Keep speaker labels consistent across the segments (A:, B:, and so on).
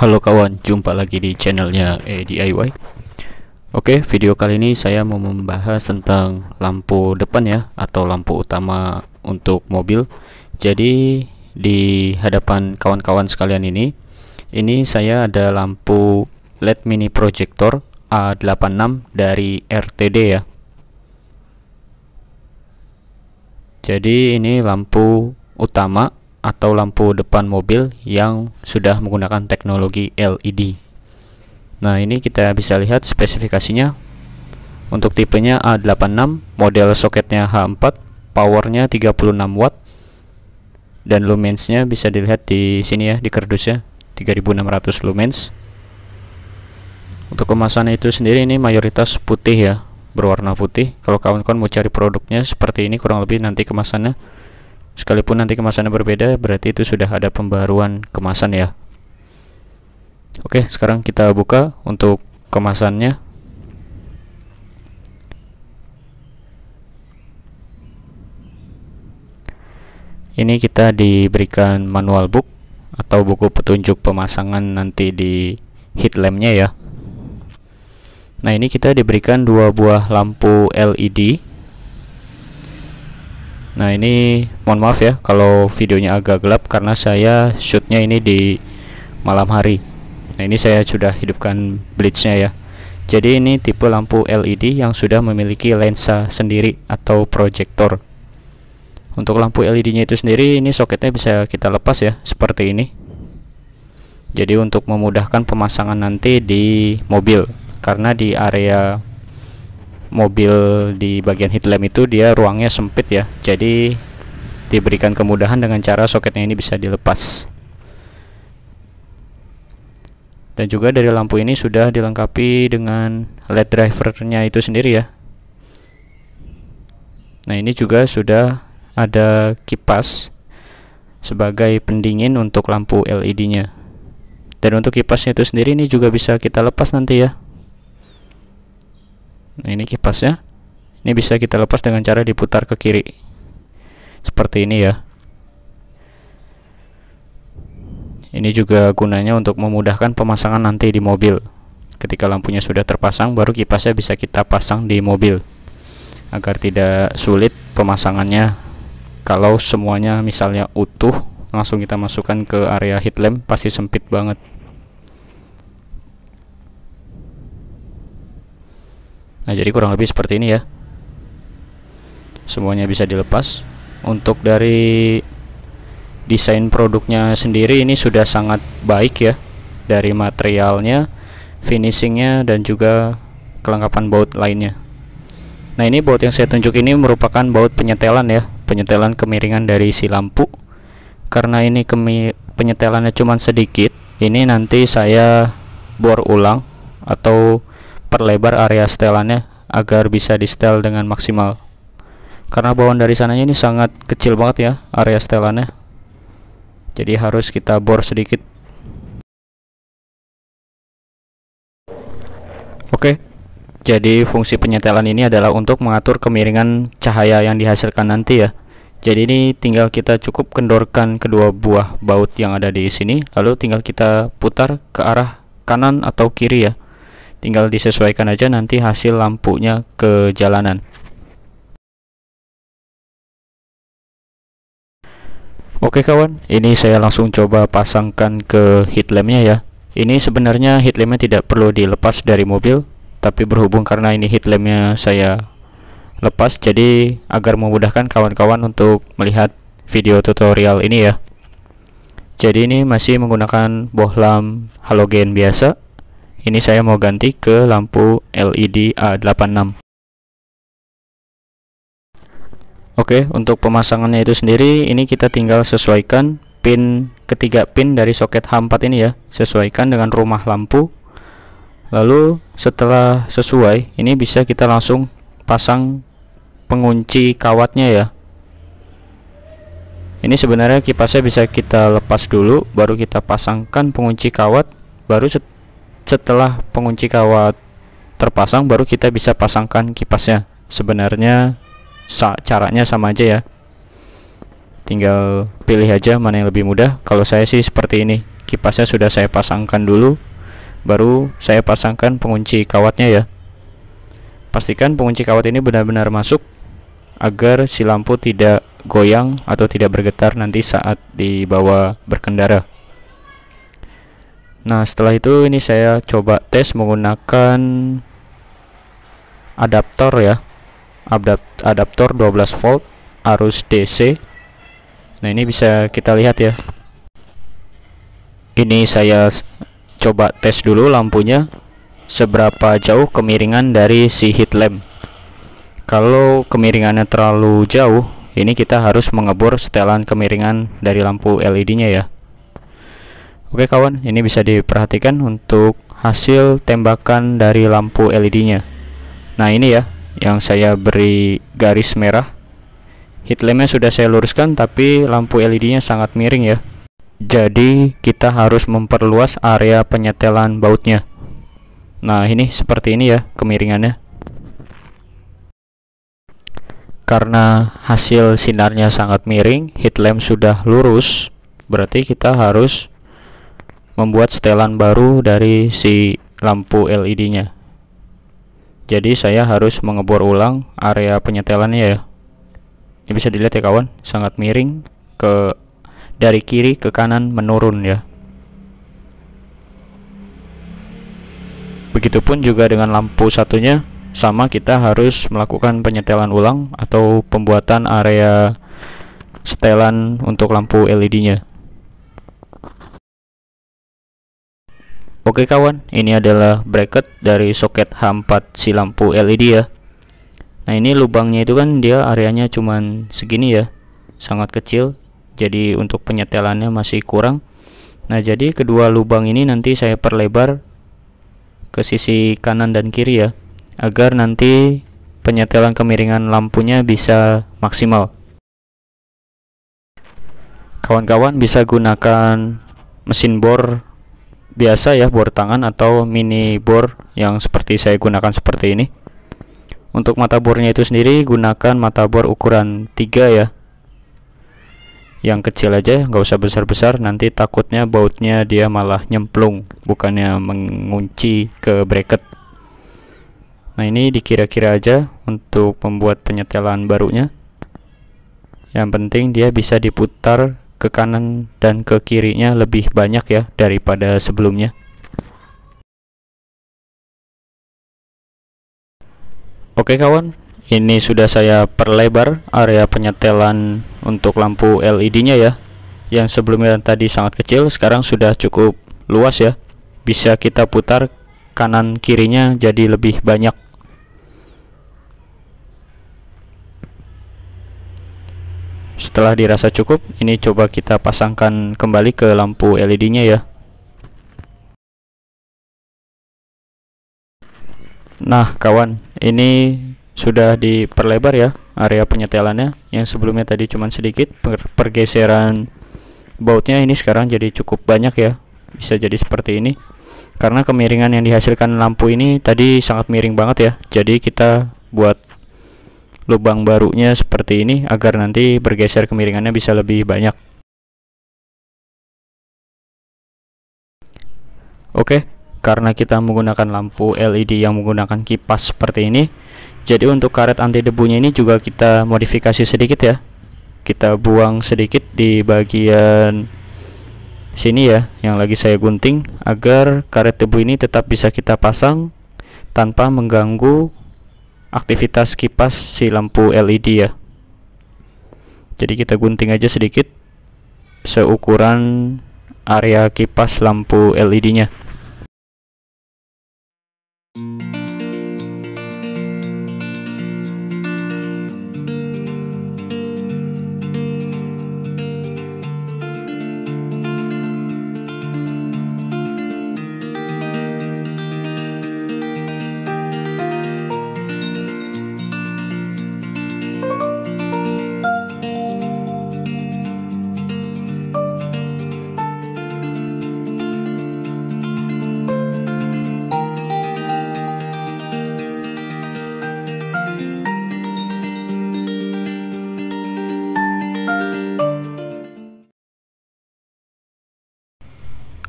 A: Halo kawan, jumpa lagi di channelnya DIY. Oke, video kali ini saya mau membahas tentang lampu depan ya, atau lampu utama untuk mobil. Jadi di hadapan kawan-kawan sekalian ini saya ada lampu LED mini projector A86 dari RTD ya. Jadi ini lampu utama atau lampu depan mobil yang sudah menggunakan teknologi LED. Nah, ini kita bisa lihat spesifikasinya. Untuk tipenya A86, model soketnya H4, powernya 36 watt, dan lumensnya bisa dilihat di sini ya, di kardusnya 3600 lumens. Untuk kemasan itu sendiri ini mayoritas putih ya, berwarna putih. Kalau kawan-kawan mau cari produknya seperti ini kurang lebih nanti kemasannya. Sekalipun nanti kemasannya berbeda, berarti itu sudah ada pembaruan kemasan ya. Oke, sekarang kita buka untuk kemasannya. Ini kita diberikan manual book atau buku petunjuk pemasangan nanti di headlampnya ya. Nah, ini kita diberikan dua buah lampu LED. Nah, ini mohon maaf ya kalau videonya agak gelap karena saya shootnya ini di malam hari. Nah, ini saya sudah hidupkan blitznya ya. Jadi ini tipe lampu LED yang sudah memiliki lensa sendiri atau proyektor. Untuk lampu LED-nya itu sendiri ini soketnya bisa kita lepas ya, seperti ini. Jadi untuk memudahkan pemasangan nanti di mobil, karena di area mobil di bagian headlamp itu dia ruangnya sempit ya, jadi diberikan kemudahan dengan cara soketnya ini bisa dilepas. Dan juga dari lampu ini sudah dilengkapi dengan LED drivernya itu sendiri ya. Nah, ini juga sudah ada kipas sebagai pendingin untuk lampu LED-nya. Dan untuk kipasnya itu sendiri ini juga bisa kita lepas nanti ya. Nah, ini kipasnya. Ini bisa kita lepas dengan cara diputar ke kiri. Seperti ini ya. Ini juga gunanya untuk memudahkan pemasangan nanti di mobil. Ketika lampunya sudah terpasang, baru kipasnya bisa kita pasang di mobil. Agar tidak sulit pemasangannya. Kalau semuanya misalnya utuh, langsung kita masukkan ke area headlamp, pasti sempit banget. Nah, jadi kurang lebih seperti ini ya. Semuanya bisa dilepas. Untuk dari desain produknya sendiri ini sudah sangat baik ya. Dari materialnya, finishingnya, dan juga kelengkapan baut lainnya. Nah, ini baut yang saya tunjuk ini merupakan baut penyetelan ya. Penyetelan kemiringan dari si lampu. Karena ini penyetelannya cuma sedikit, ini nanti saya bor ulang atau perlebar area setelannya agar bisa di setel dengan maksimal. Karena bawaan dari sananya ini sangat kecil banget ya area setelannya. Jadi harus kita bor sedikit. Oke. Jadi fungsi penyetelan ini adalah untuk mengatur kemiringan cahaya yang dihasilkan nanti ya. Jadi ini tinggal kita cukup kendorkan kedua buah baut yang ada di sini, lalu tinggal kita putar ke arah kanan atau kiri ya. Tinggal disesuaikan aja nanti hasil lampunya ke jalanan. Oke kawan, ini saya langsung coba pasangkan ke headlampnya ya. Ini sebenarnya headlampnya tidak perlu dilepas dari mobil, tapi berhubung karena ini headlampnya saya lepas, jadi agar memudahkan kawan-kawan untuk melihat video tutorial ini ya. Jadi ini masih menggunakan bohlam halogen biasa. Ini saya mau ganti ke lampu LED A86. Oke, untuk pemasangannya itu sendiri ini kita tinggal sesuaikan pin ketiga pin dari soket H4 ini ya. Sesuaikan dengan rumah lampu. Lalu setelah sesuai, ini bisa kita langsung pasang pengunci kawatnya ya. Ini sebenarnya kipasnya bisa kita lepas dulu, baru kita pasangkan pengunci kawat, baru setelah pengunci kawat terpasang baru kita bisa pasangkan kipasnya. Sebenarnya caranya sama aja ya. Tinggal pilih aja mana yang lebih mudah. Kalau saya sih seperti ini. kipasnya sudah saya pasangkan dulu, baru saya pasangkan pengunci kawatnya ya. Pastikan pengunci kawat ini benar-benar masuk agar si lampu tidak goyang atau tidak bergetar nanti saat dibawa berkendara. Nah, setelah itu ini saya coba tes menggunakan adaptor ya. Adaptor 12 volt arus DC. Nah, ini bisa kita lihat ya. Ini saya coba tes dulu lampunya seberapa jauh kemiringan dari si headlamp. Kalau kemiringannya terlalu jauh, ini kita harus mengebor setelan kemiringan dari lampu LED-nya ya. Oke kawan, ini bisa diperhatikan untuk hasil tembakan dari lampu LED-nya. Nah, ini ya yang saya beri garis merah. Headlampnya sudah saya luruskan, tapi lampu LED-nya sangat miring ya. Jadi kita harus memperluas area penyetelan bautnya. Nah, ini seperti ini ya kemiringannya. Karena hasil sinarnya sangat miring, headlamp sudah lurus, berarti kita harus membuat setelan baru dari si lampu LED-nya. Jadi saya harus mengebor ulang area penyetelannya ya. Ini bisa dilihat ya kawan, sangat miring dari kiri ke kanan menurun ya. Begitupun juga dengan lampu satunya, sama kita harus melakukan penyetelan ulang atau pembuatan area setelan untuk lampu LED-nya. Oke kawan, ini adalah bracket dari soket H4 si lampu LED ya. Nah, ini lubangnya itu kan dia areanya cuman segini ya, sangat kecil, jadi untuk penyetelannya masih kurang. Nah, jadi kedua lubang ini nanti saya perlebar ke sisi kanan dan kiri ya, agar nanti penyetelan kemiringan lampunya bisa maksimal. Kawan-kawan bisa gunakan mesin bor biasa ya, bor tangan atau mini bor yang seperti saya gunakan seperti ini. Untuk mata bornya itu sendiri gunakan mata bor ukuran 3 ya, yang kecil aja, nggak usah besar-besar, nanti takutnya bautnya dia malah nyemplung bukannya mengunci ke bracket. Nah, ini dikira-kira aja untuk membuat penyetelan barunya. Yang penting dia bisa diputar ke kanan dan ke kirinya lebih banyak ya daripada sebelumnya. Oke kawan, ini sudah saya perlebar area penyetelan untuk lampu LED-nya ya. Yang sebelumnya tadi sangat kecil, sekarang sudah cukup luas ya. Bisa kita putar kanan kirinya jadi lebih banyak. Setelah dirasa cukup, ini coba kita pasangkan kembali ke lampu LED-nya ya. Nah kawan, ini sudah diperlebar ya area penyetelannya. Yang sebelumnya tadi cuma sedikit, pergeseran bautnya ini sekarang jadi cukup banyak ya. Bisa jadi seperti ini karena kemiringan yang dihasilkan lampu ini tadi sangat miring banget ya. Jadi kita buat lubang barunya seperti ini agar nanti bergeser kemiringannya bisa lebih banyak. Oke, karena kita menggunakan lampu LED yang menggunakan kipas seperti ini, jadi untuk karet anti debunya ini juga kita modifikasi sedikit ya. Kita buang sedikit di bagian sini ya, yang lagi saya gunting, agar karet debu ini tetap bisa kita pasang tanpa mengganggu aktivitas kipas si lampu LED ya. Jadi kita gunting aja sedikit seukuran area kipas lampu LED-nya.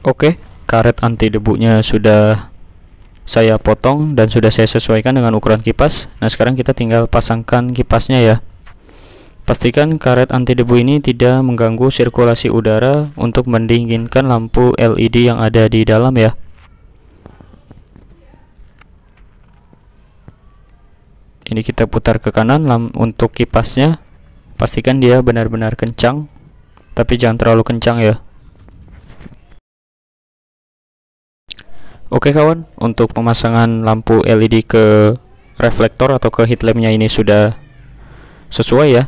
A: Oke, karet anti debunya sudah saya potong dan sudah saya sesuaikan dengan ukuran kipas. Nah, sekarang kita tinggal pasangkan kipasnya ya. Pastikan karet anti debu ini tidak mengganggu sirkulasi udara untuk mendinginkan lampu LED yang ada di dalam ya. Ini kita putar ke kanan untuk kipasnya. Pastikan dia benar-benar kencang, tapi jangan terlalu kencang ya. Oke kawan, untuk pemasangan lampu LED ke reflektor atau ke headlampnya ini sudah sesuai ya.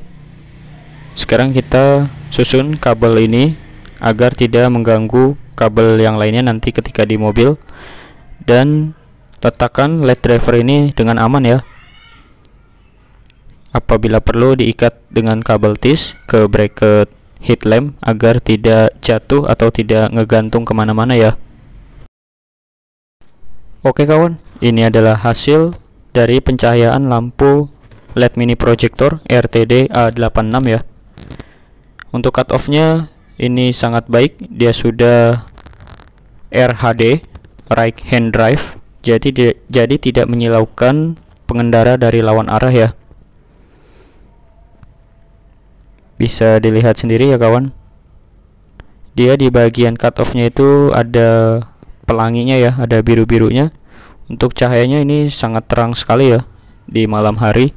A: Sekarang kita susun kabel ini agar tidak mengganggu kabel yang lainnya nanti ketika di mobil, dan letakkan LED driver ini dengan aman ya. Apabila perlu diikat dengan kabel tis ke bracket headlamp agar tidak jatuh atau tidak ngegantung kemana-mana ya. Oke kawan, ini adalah hasil dari pencahayaan lampu LED mini projector RTD A86 ya. Untuk cut off-nya ini sangat baik, dia sudah RHD, right hand drive, jadi tidak menyilaukan pengendara dari lawan arah ya. Bisa dilihat sendiri ya kawan, dia di bagian cut off-nya itu ada pelanginya ya, ada biru-birunya. Untuk cahayanya ini sangat terang sekali ya di malam hari,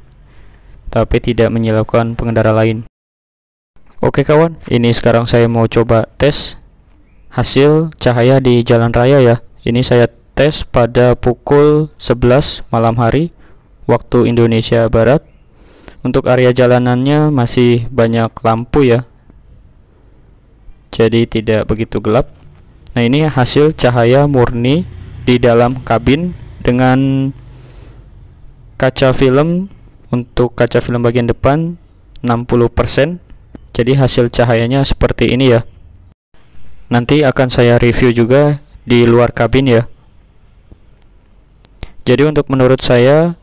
A: tapi tidak menyilaukan pengendara lain. Oke kawan, ini sekarang saya mau coba tes hasil cahaya di jalan raya ya. Ini saya tes pada pukul 11 malam hari waktu Indonesia Barat. Untuk area jalanannya masih banyak lampu ya, jadi tidak begitu gelap. Nah, ini hasil cahaya murni di dalam kabin dengan kaca film. Untuk kaca film bagian depan 60%. Jadi hasil cahayanya seperti ini ya. Nanti akan saya review juga di luar kabin ya. Jadi untuk menurut saya,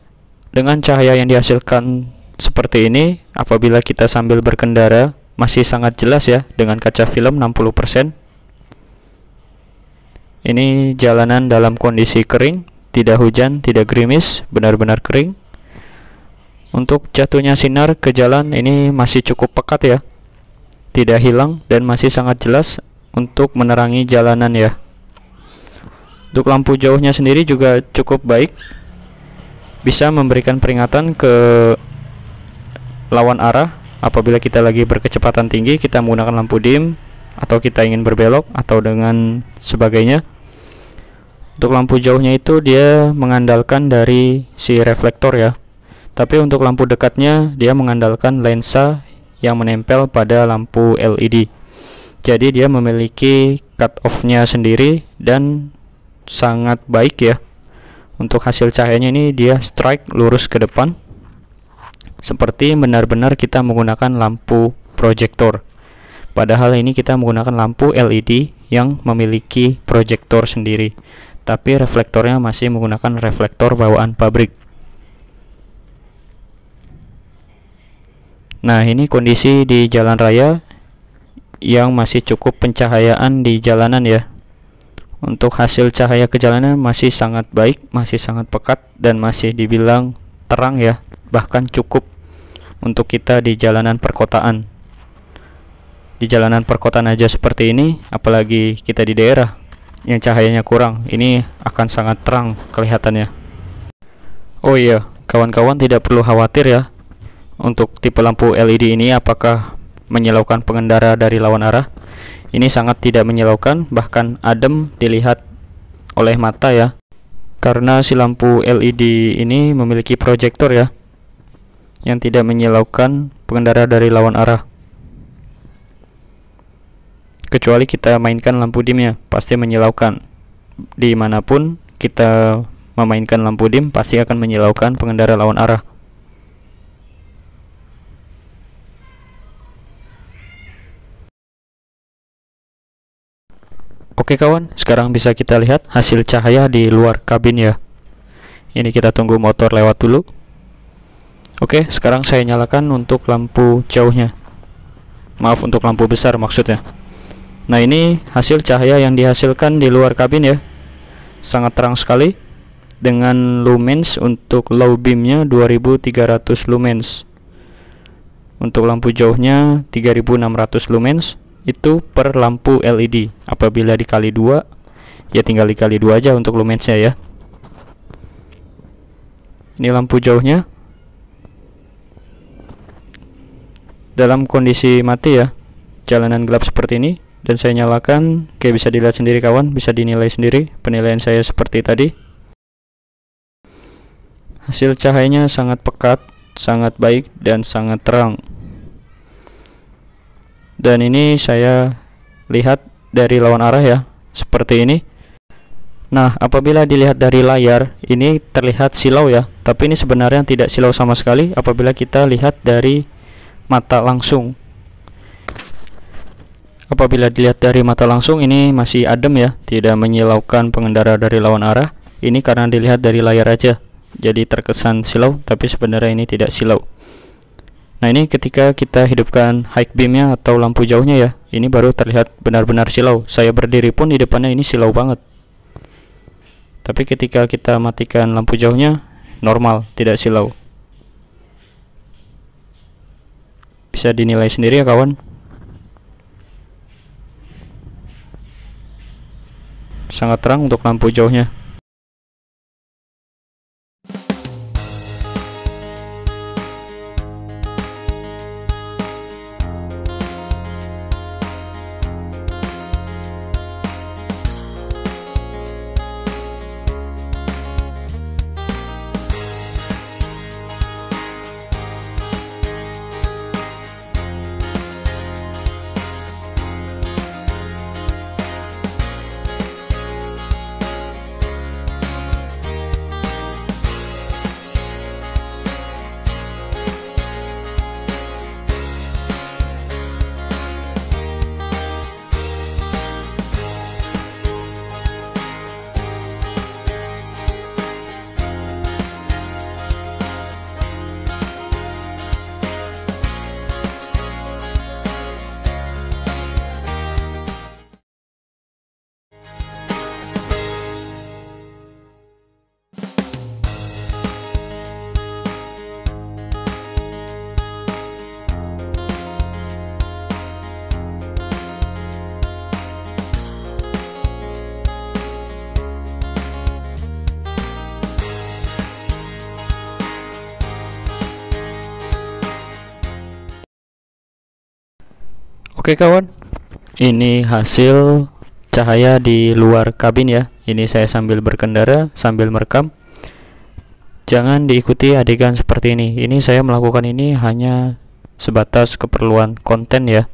A: dengan cahaya yang dihasilkan seperti ini, apabila kita sambil berkendara masih sangat jelas ya dengan kaca film 60%. Ini jalanan dalam kondisi kering, tidak hujan, tidak gerimis, benar-benar kering. Untuk jatuhnya sinar ke jalan ini masih cukup pekat ya, tidak hilang dan masih sangat jelas untuk menerangi jalanan ya. Untuk lampu jauhnya sendiri juga cukup baik, bisa memberikan peringatan ke lawan arah. Apabila kita lagi berkecepatan tinggi, kita menggunakan lampu dim, atau kita ingin berbelok atau dengan sebagainya. Untuk lampu jauhnya itu dia mengandalkan dari si reflektor ya, tapi untuk lampu dekatnya dia mengandalkan lensa yang menempel pada lampu LED. Jadi dia memiliki cut off-nya sendiri dan sangat baik ya. Untuk hasil cahayanya ini dia strike lurus ke depan, seperti benar-benar kita menggunakan lampu proyektor. Padahal ini kita menggunakan lampu LED yang memiliki proyektor sendiri, tapi reflektornya masih menggunakan reflektor bawaan pabrik. Nah, ini kondisi di jalan raya yang masih cukup pencahayaan di jalanan ya. Untuk hasil cahaya ke jalanan masih sangat baik, masih sangat pekat, dan masih dibilang terang ya, bahkan cukup untuk kita di jalanan perkotaan. Di jalanan perkotaan aja seperti ini, apalagi kita di daerah yang cahayanya kurang, ini akan sangat terang kelihatannya. Oh iya, kawan-kawan tidak perlu khawatir ya, untuk tipe lampu LED ini apakah menyilaukan pengendara dari lawan arah. Ini sangat tidak menyilaukan, bahkan adem dilihat oleh mata ya, karena si lampu LED ini memiliki proyektor ya, yang tidak menyilaukan pengendara dari lawan arah. Kecuali kita mainkan lampu dimnya, pasti menyilaukan. Dimanapun kita memainkan lampu dim, pasti akan menyilaukan pengendara lawan arah. Oke kawan, sekarang bisa kita lihat hasil cahaya di luar kabin ya. Ini kita tunggu motor lewat dulu. Oke, sekarang saya nyalakan untuk lampu jauhnya. Maaf, untuk lampu besar maksudnya. Nah, ini hasil cahaya yang dihasilkan di luar kabin ya. Sangat terang sekali dengan lumens untuk low beamnya 2300 lumens. Untuk lampu jauhnya 3600 lumens. Itu per lampu LED. Apabila dikali 2, ya tinggal dikali 2 aja untuk lumensnya ya. Ini lampu jauhnya dalam kondisi mati ya, jalanan gelap seperti ini. Dan saya nyalakan. Oke, bisa dilihat sendiri kawan, bisa dinilai sendiri. Penilaian saya seperti tadi. Hasil cahayanya sangat pekat, sangat baik, dan sangat terang. Dan ini saya lihat dari lawan arah ya, seperti ini. Nah, apabila dilihat dari layar, ini terlihat silau ya. Tapi ini sebenarnya tidak silau sama sekali apabila kita lihat dari mata langsung. Apabila dilihat dari mata langsung, ini masih adem ya, tidak menyilaukan pengendara dari lawan arah. Ini karena dilihat dari layar aja, jadi terkesan silau, tapi sebenarnya ini tidak silau. Nah, ini ketika kita hidupkan high beamnya atau lampu jauhnya ya, ini baru terlihat benar-benar silau. Saya berdiri pun di depannya ini silau banget. Tapi ketika kita matikan lampu jauhnya, normal, tidak silau. Bisa dinilai sendiri ya kawan. Sangat terang untuk lampu jauhnya. Oke kawan, ini hasil cahaya di luar kabin ya. Ini saya sambil berkendara, sambil merekam. Jangan diikuti adegan seperti ini. Ini saya melakukan ini hanya sebatas keperluan konten ya.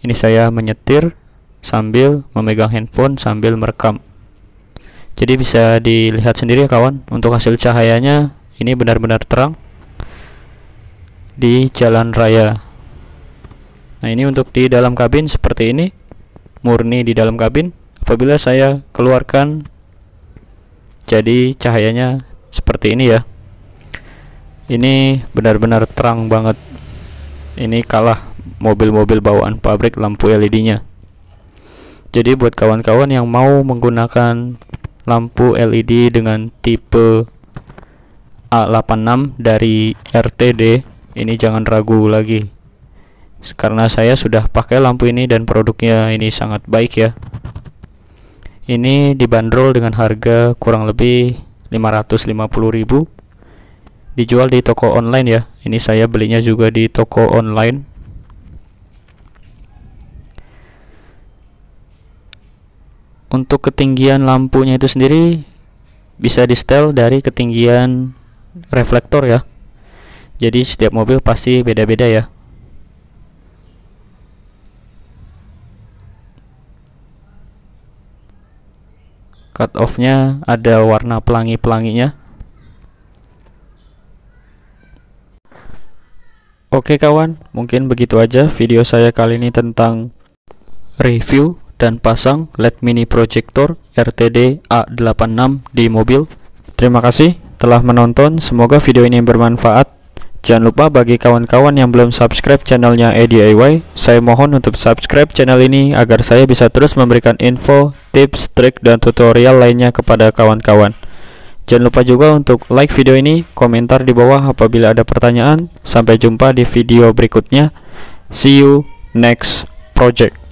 A: Ini saya menyetir sambil memegang handphone sambil merekam. Jadi bisa dilihat sendiri ya kawan. Untuk hasil cahayanya ini benar-benar terang di jalan raya. Nah, ini untuk di dalam kabin seperti ini, murni di dalam kabin. Apabila saya keluarkan, jadi cahayanya seperti ini ya. Ini benar-benar terang banget. Ini kalah mobil-mobil bawaan pabrik lampu LED-nya. Jadi buat kawan-kawan yang mau menggunakan lampu LED dengan tipe A86 dari RTD, ini jangan ragu lagi. Karena saya sudah pakai lampu ini dan produknya ini sangat baik ya. Ini dibanderol dengan harga kurang lebih 550.000. Dijual di toko online ya. Ini saya belinya juga di toko online. Untuk ketinggian lampunya itu sendiri bisa di setel dari ketinggian reflektor ya. Jadi setiap mobil pasti beda-beda ya. Cut off-nya ada warna pelangi-pelanginya. Oke kawan, mungkin begitu aja video saya kali ini tentang review dan pasang LED mini projector RTD A86 di mobil. Terima kasih telah menonton, semoga video ini bermanfaat. Jangan lupa bagi kawan-kawan yang belum subscribe channelnya EDIY, saya mohon untuk subscribe channel ini agar saya bisa terus memberikan info, tips, trik, dan tutorial lainnya kepada kawan-kawan. Jangan lupa juga untuk like video ini, komentar di bawah apabila ada pertanyaan. Sampai jumpa di video berikutnya. See you next project.